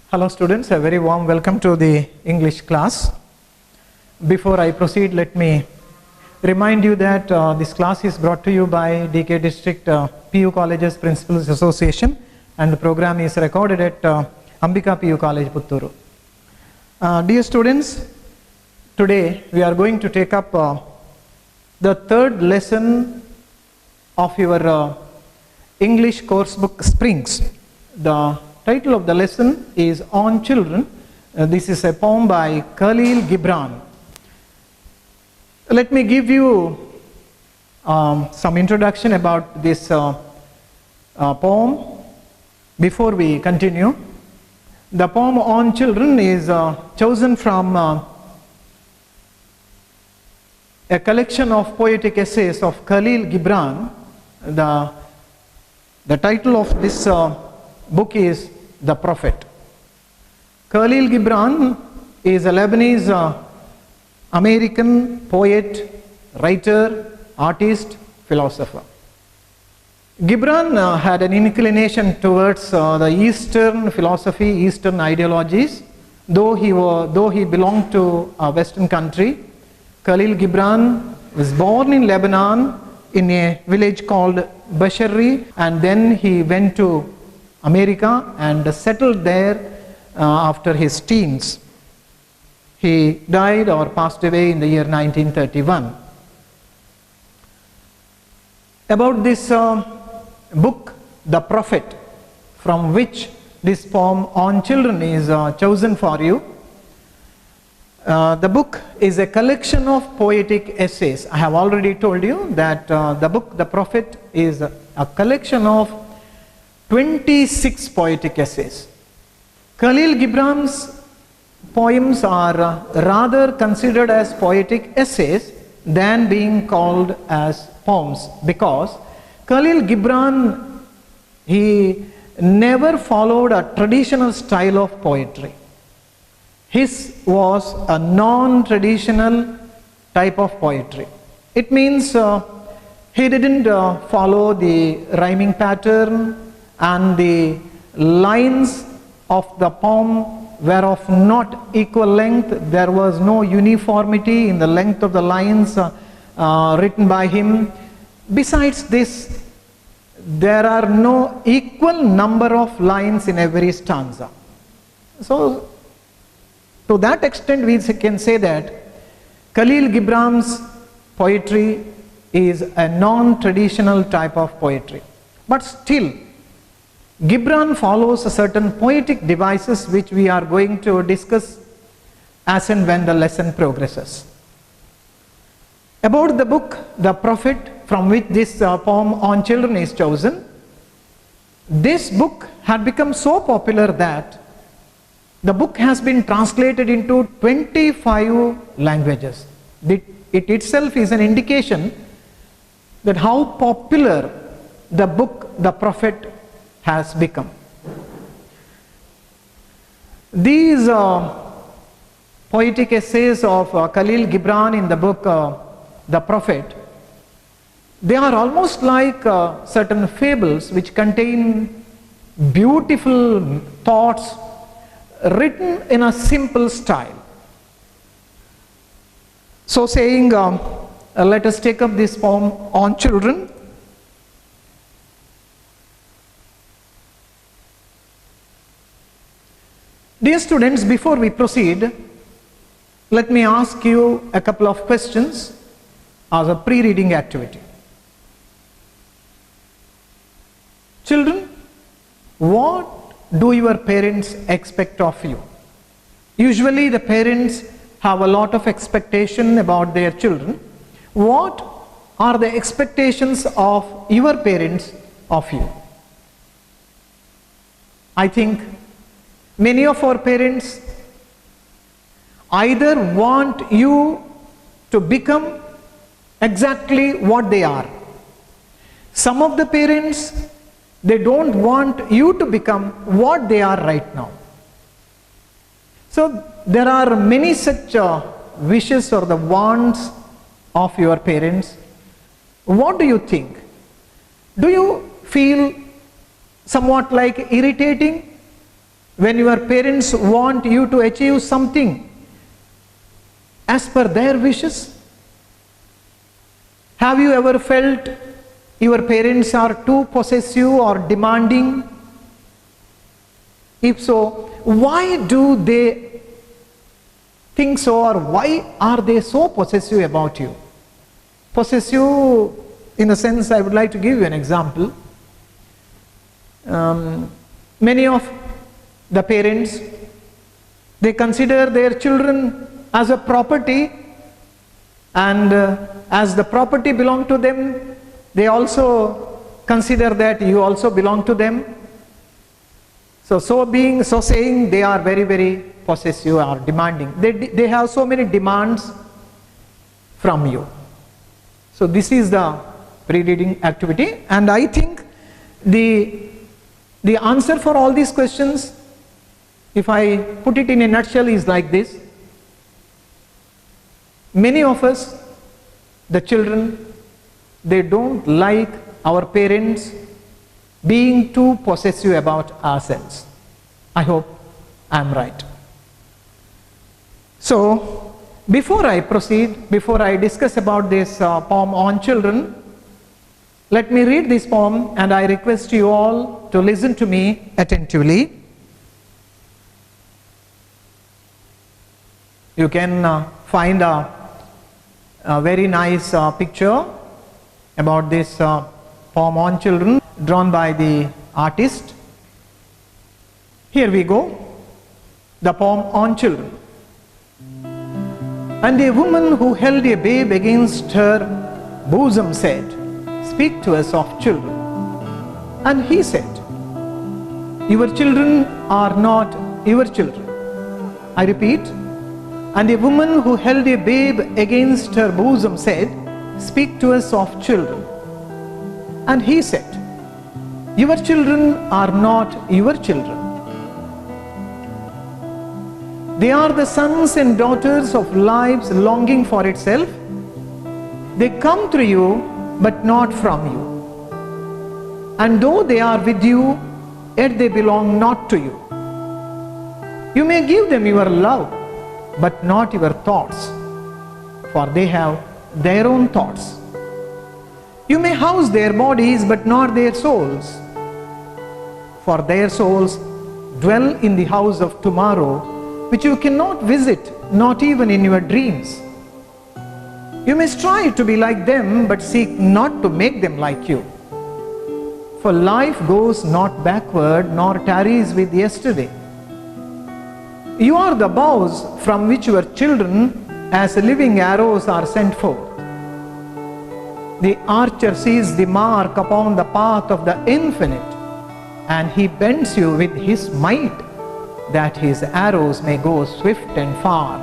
Hello students, a very warm welcome to the English class. Before I proceed, let me remind you that this class is brought to you by DK District PU Colleges Principals Association, and the program is recorded at Ambika PU College, Putturu. Dear students, today we are going to take up the third lesson of your English course book Springs. The title of the lesson is On Children. This is a poem by Khalil Gibran. Let me give you some introduction about this poem before we continue. The poem On Children is chosen from a collection of poetic essays of Khalil Gibran. The title of this book is The Prophet. Khalil Gibran is a Lebanese American poet, writer, artist, philosopher. Gibran had an inclination towards the Eastern philosophy, Eastern ideologies. Though he belonged to a Western country, Khalil Gibran was born in Lebanon in a village called Bashari, and then he went to America and settled there after his teens. He died or passed away in the year 1931. About this book, The Prophet, from which this poem On Children is chosen for you. The book is a collection of poetic essays. I have already told you that the book The Prophet is a collection of 26 poetic essays. Khalil Gibran's poems are rather considered as poetic essays than being called as poems, because Khalil Gibran, he never followed a traditional style of poetry. His was a non-traditional type of poetry. It means he didn't follow the rhyming pattern, and the lines of the poem were of not equal length. There was no uniformity in the length of the lines written by him. Besides this, there are no equal number of lines in every stanza. So, to that extent, we can say that Khalil Gibran's poetry is a non-traditional type of poetry. But still, Gibran follows a certain poetic devices which we are going to discuss as and when the lesson progresses. About the book The Prophet, from which this poem On Children is chosen, this book had become so popular that the book has been translated into 25 languages. It itself is an indication that how popular the book The Prophet has become. These poetic essays of Khalil Gibran in the book The Prophet, they are almost like certain fables which contain beautiful thoughts written in a simple style. So saying, let us take up this poem On Children. Dear students, before we proceed, let me ask you a couple of questions as a pre-reading activity. Children, what do your parents expect of you? Usually the parents have a lot of expectation about their children. What are the expectations of your parents of you? I think many of our parents either want you to become exactly what they are. Some of the parents, they don't want you to become what they are right now. So there are many such wishes or the wants of your parents. What do you think? Do you feel somewhat like irritating when your parents want you to achieve something as per their wishes? Have you ever felt your parents are too possessive or demanding? If so, why do they think so, or why are they so possessive about you? Possessive in the sense, I would like to give you an example. Many of the parents, they consider their children as a property, and as the property belong to them, they also consider that you also belong to them. So saying, they are very, very possessive or demanding. They have so many demands from you. So this is the pre-reading activity, and I think the answer for all these questions, if I put it in a nutshell, is like this. Many of us, the children, they don't like our parents being too possessive about ourselves. I hope I am right. So, before I proceed, before I discuss about this poem on children, let me read this poem, and I request you all to listen to me attentively. You can find a very nice picture about this poem on children drawn by the artist. Here we go. The poem on children. And a woman who held a babe against her bosom said, "Speak to us of children." And he said, "Your children are not your children." I repeat, and a woman who held a babe against her bosom said, "Speak to us of children." And he said, "Your children are not your children. They are the sons and daughters of life's longing for itself. They come through you, but not from you. And though they are with you, yet they belong not to you. You may give them your love, but not your thoughts, for they have their own thoughts. You may house their bodies, but not their souls, for their souls dwell in the house of tomorrow, which you cannot visit, not even in your dreams. You may strive to be like them, but seek not to make them like you. For life goes not backward, nor tarries with yesterday. You are the bows from which your children, as living arrows, are sent forth. The archer sees the mark upon the path of the infinite, and he bends you with his might, that his arrows may go swift and far.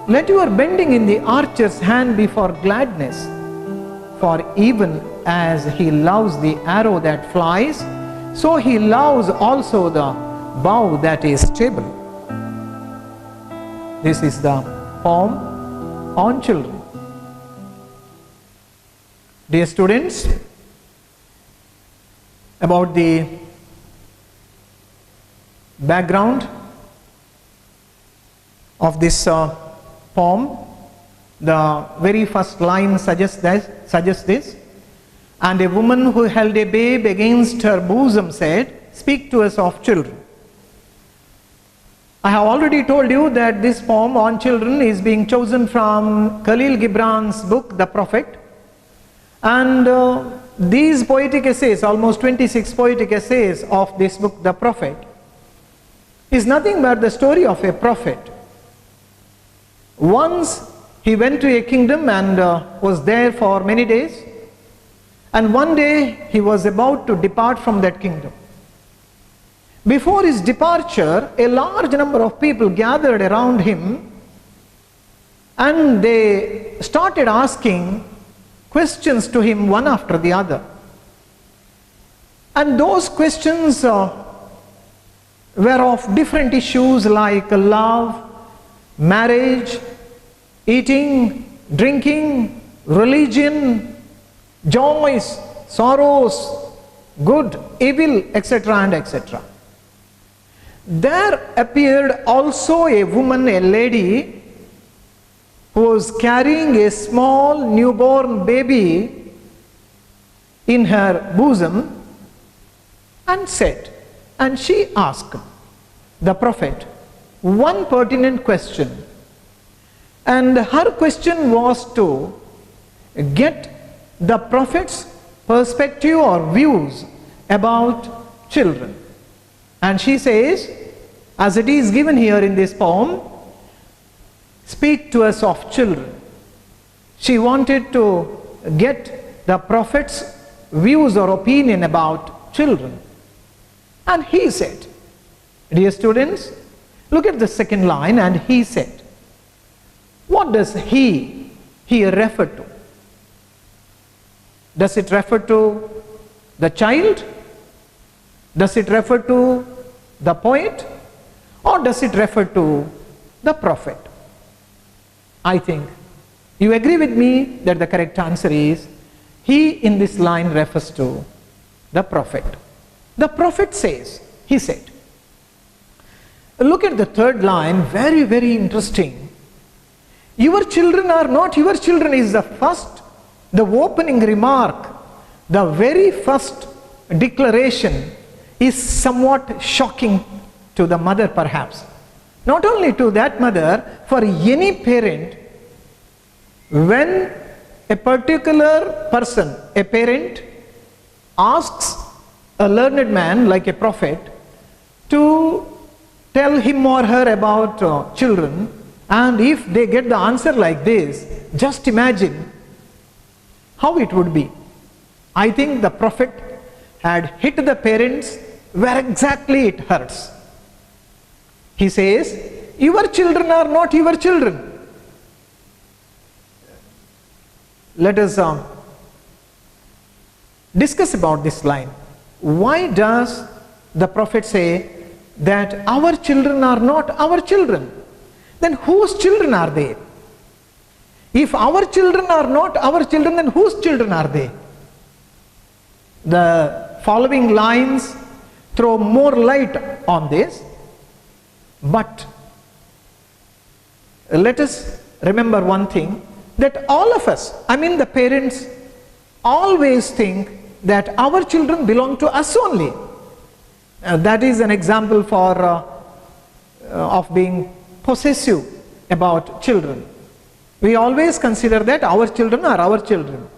Let your bending in the archer's hand be for gladness, for even as he loves the arrow that flies, so he loves also the bow that is stable. This is the poem on children. Dear students, about the background of this poem, the very first line suggests this. And a woman who held a babe against her bosom said, "Speak to us of children." I have already told you that this poem on children is being chosen from Khalil Gibran's book, The Prophet. And these poetic essays, almost 26 poetic essays of this book, The Prophet, is nothing but the story of a prophet. Once he went to a kingdom and was there for many days, and one day he was about to depart from that kingdom. Before his departure, a large number of people gathered around him, and they started asking questions to him one after the other. And those questions were of different issues like love, marriage, eating, drinking, religion, joys, sorrows, good, evil, etc. and etc. there appeared also a woman, a lady, who was carrying a small newborn baby in her bosom, and said, and she asked the prophet one pertinent question, and her question was to get the prophet's perspective or views about children. And she says, as it is given here in this poem, speak to us of children. She wanted to get the prophet's views or opinion about children. And he said, dear students, look at the second line, and he said. What does he here refer to? Does it refer to the child? Does it refer to the poet? Or does it refer to the prophet? I think you agree with me that the correct answer is, he in this line refers to the prophet. The prophet says, he said. Look at the third line, very, very interesting. Your children are not your children is the opening remark. The very first declaration is somewhat shocking to the mother perhaps. Not only to that mother, for any parent, when a particular person, a parent, asks a learned man like a prophet to tell him or her about children, and if they get the answer like this, just imagine how it would be. I think the prophet had hit the parents where exactly it hurts. He says, your children are not your children. Let us discuss about this line. Why does the prophet say that our children are not our children? Then whose children are they? If our children are not our children, then whose children are they? The following lines throw more light on this, but let us remember one thing, that all of us, I mean the parents, always think that our children belong to us only. That is an example of being possessive about children. We always consider that our children are our children.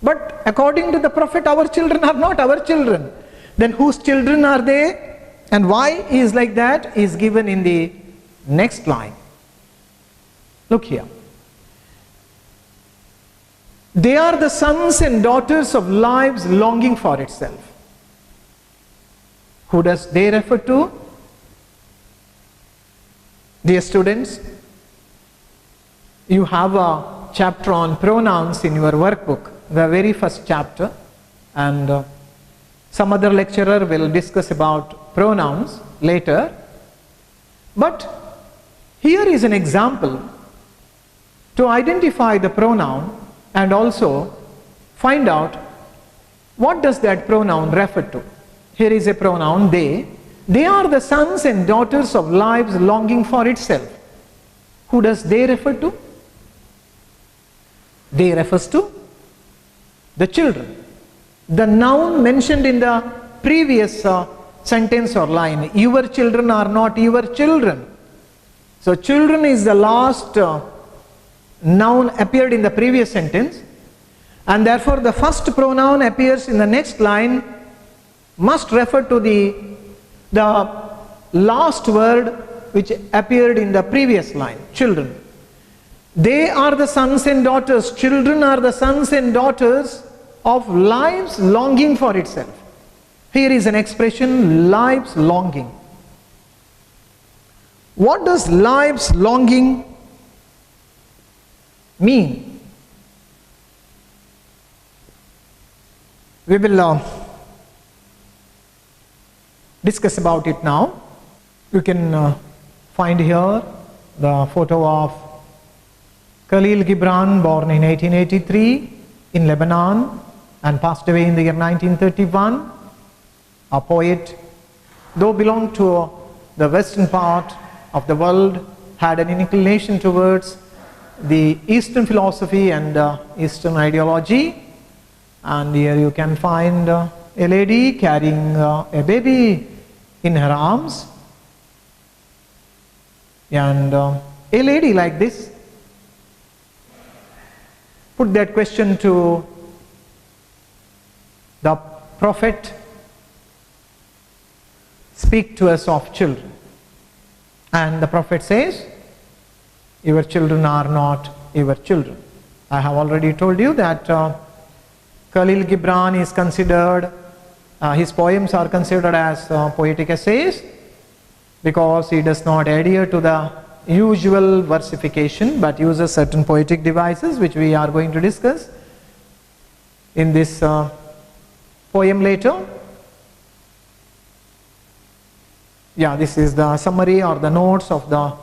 But according to the prophet, our children are not our children. Then whose children are they? And why he is like that is given in the next line. Look here. They are the sons and daughters of lives longing for itself. Who does they refer to? Dear students, you have a chapter on pronouns in your workbook, the very first chapter, and some other lecturer will discuss about pronouns later. But here is an example to identify the pronoun and also find out what does that pronoun refer to. Here is a pronoun they. They are the sons and daughters of lives longing for itself. Who does they refer to? They refers to the children. The noun mentioned in the previous sentence or line, your children are not your children. So children is the last noun appeared in the previous sentence, and therefore the first pronoun appears in the next line must refer to the last word which appeared in the previous line, children. They are the sons and daughters, children are the sons and daughters of lives longing for itself. Here is an expression, lives longing. What does lives longing mean? We will discuss about it now. You can find here the photo of Khalil Gibran, born in 1883 in Lebanon and passed away in the year 1931. A poet, though belonged to the western part of the world had an inclination towards the Eastern philosophy and Eastern ideology. And here you can find a lady carrying a baby in her arms, and a lady like this put that question to the prophet, speak to us of children. And the prophet says, your children are not your children. I have already told you that Khalil Gibran is considered, his poems are considered as poetic essays because he does not adhere to the usual versification but uses certain poetic devices which we are going to discuss in this poem later. Yeah, this is the summary or the notes of the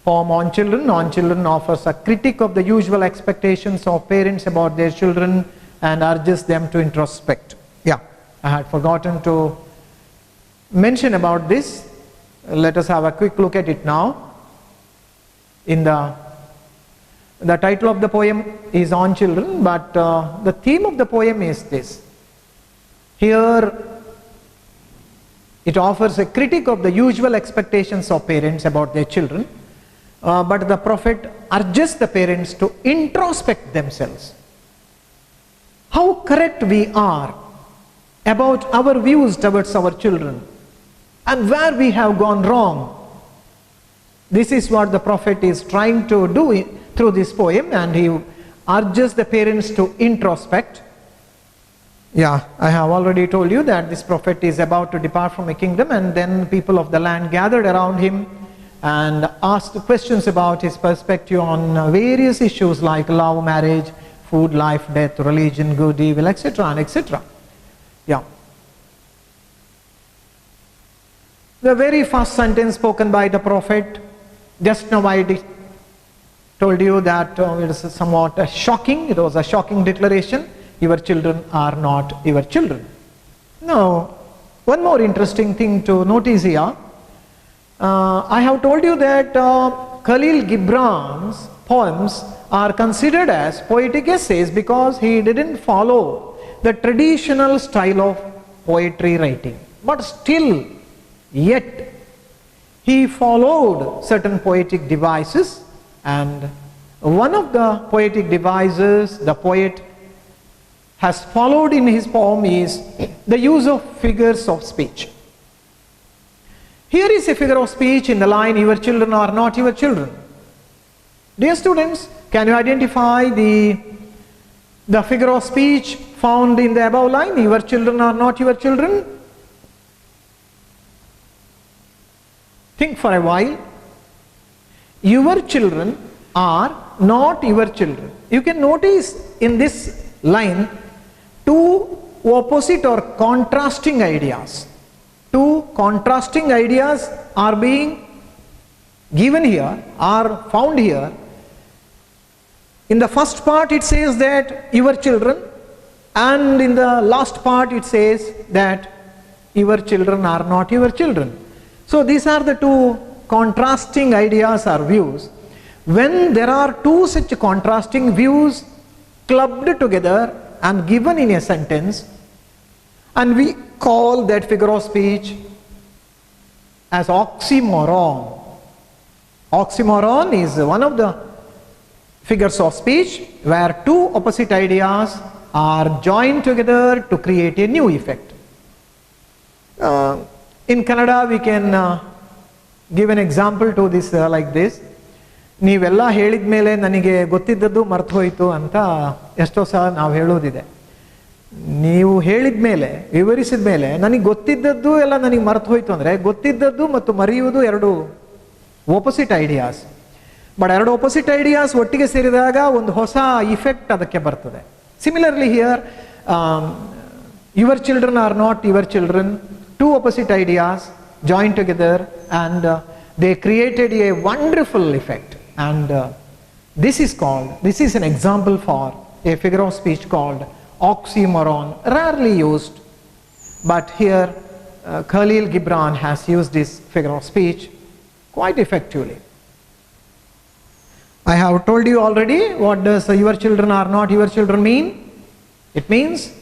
poem On Children. On Children offers a critique of the usual expectations of parents about their children and urges them to introspect. Yeah, I had forgotten to mention about this. Let us have a quick look at it now. In the title of the poem is On Children, but the theme of the poem is this. Here it offers a critique of the usual expectations of parents about their children, but the prophet urges the parents to introspect themselves. How correct we are about our views towards our children and where we have gone wrong. This is what the prophet is trying to do through this poem, and he urges the parents to introspect. Yeah, I have already told you that this prophet is about to depart from a kingdom, and then people of the land gathered around him and asked questions about his perspective on various issues like love, marriage, food, life, death, religion, good, evil, etc. and etc. Yeah. The very first sentence spoken by the prophet, just now I told you that it is somewhat shocking. It was a shocking declaration. Your children are not your children. Now, one more interesting thing to notice here. I have told you that Khalil Gibran's poems are considered as poetic essays because he didn't follow the traditional style of poetry writing. But still, yet, he followed certain poetic devices, and one of the poetic devices the poet has followed in his poem is the use of figures of speech. Here is a figure of speech in the line, your children are not your children. Dear students, can you identify the figure of speech found in the above line, your children are not your children? Think for a while. Your children are not your children. You can notice in this line two opposite or contrasting ideas. Two contrasting ideas are being given here, are found here. In the first part it says that your children, and in the last part it says that your children are not your children. So these are the two contrasting ideas or views. When there are two such contrasting views clubbed together and given in a sentence, and we call that figure of speech as oxymoron. Oxymoron is one of the figures of speech where two opposite ideas are joined together to create a new effect. In Kannada we can give an example to this like this. ನೀವೆಲ್ಲ ಹೇಳಿದ ಮೇಲೆ ನನಗೆ ಗೊತ್ತಿದ್ದದ್ದು ಮರ್ತು ಹೋಯಿತು ಅಂತ ಎಷ್ಟೋ ಸಹ ನಾವು ಹೇಳೋದಿದೆ. ನೀವು ಹೇಳಿದ ಮೇಲೆ, ವಿವರಿಸಿದ ಮೇಲೆ ನನಗೆ ಗೊತ್ತಿದ್ದದ್ದು ಎಲ್ಲ ನನಗೆ ಮರ್ತು ಹೋಯಿತು ಅಂದರೆ, ಗೊತ್ತಿದ್ದದ್ದು ಮತ್ತು ಮರೆಯುವುದು ಎರಡು ಆಪೋಸಿಟ್ ಐಡಿಯಾಸ್. ಬಟ್ ಎರಡು ಆಪೋಸಿಟ್ ಐಡಿಯಾಸ್ ಒಟ್ಟಿಗೆ ಸೇರಿದಾಗ ಒಂದು ಹೊಸ ಇಫೆಕ್ಟ್ ಅದಕ್ಕೆ ಬರ್ತದೆ. Similarly here, your children are not your children, two opposite ideas joined together, and they created a wonderful effect. And this is an example for a figure of speech called oxymoron, rarely used, but here Khalil Gibran has used this figure of speech quite effectively. I have told you already what does your children are not your children mean. It means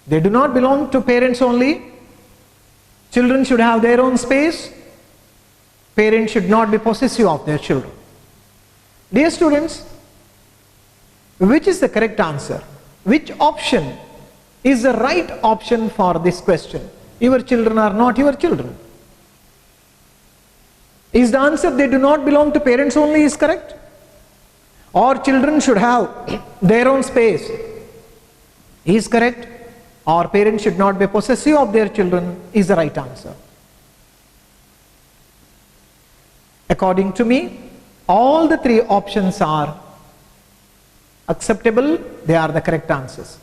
they do not belong to parents only. Children should have their own space. Parents should not be possessive of their children. Dear students, which is the correct answer? Which option is the right option for this question? Your children are not your children. Is the answer they do not belong to parents only is correct? Or children should have their own space is correct? Or parents should not be possessive of their children is the right answer? According to me, all the three options are acceptable, they are the correct answers.